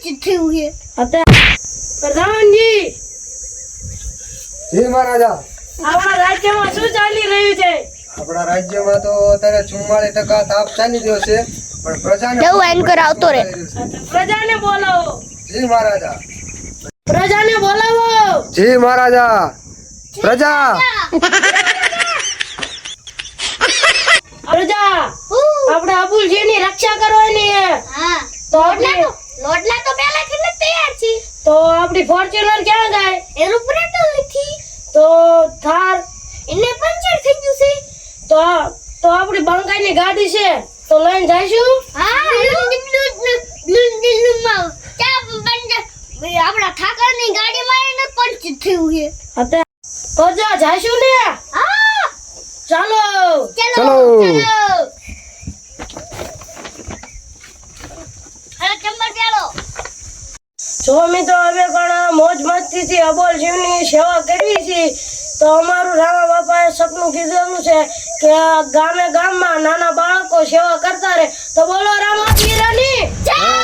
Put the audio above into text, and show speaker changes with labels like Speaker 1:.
Speaker 1: પંચિત થયું છે.
Speaker 2: પ્રધાનજી,
Speaker 3: જી મહારાજા.
Speaker 2: આપણા રાજ્યમાં શું ચાલી રહ્યું છે?
Speaker 3: આપણા રાજ્યમાં તો અત્યારે 44% તાપ ચાલી રહ્યો છે, પણ પ્રજાને
Speaker 1: જવું એન્કર આવતો રે.
Speaker 2: પ્રજાને બોલાવો.
Speaker 3: જી મહારાજા.
Speaker 2: પ્રજાને બોલાવો.
Speaker 3: જી મહારાજા. પ્રજા.
Speaker 2: પ્રજા, આપણે અબુલજીની રક્ષા કરવાની છે.
Speaker 1: હા,
Speaker 2: તો આપણે
Speaker 1: લોટલા તો પહેલાથી જ તૈયાર છે.
Speaker 2: તો આપણી ફોર્ચ્યુનર ક્યાં ગાય?
Speaker 1: એનું પેટ્રોલ નથી.
Speaker 2: તો થાર
Speaker 1: એને પંચર થઈ ગયું છે.
Speaker 2: તો આપણી બંકાઈની ગાડી છે, તો લઈને જઈશું.
Speaker 1: હા, આપણા ઠાકરની ગાડીમાં એને પંચર થયું છે.
Speaker 2: તો જઈશું ને.
Speaker 1: હા,
Speaker 2: ચાલો.
Speaker 3: ચલો.
Speaker 1: અરે ચંબર ચાલો.
Speaker 2: જો મિત્રો, અમે પણ મોજ મસ્તીથી અબોલ જીવની સેવા કરવી છે. તો અમારું રામા બાપાએ સપનું કીધેલું છે કે ગામે ગામમાં નાના બાળકો સેવા કરતા રહે. તો બોલો રામા પીરની જય.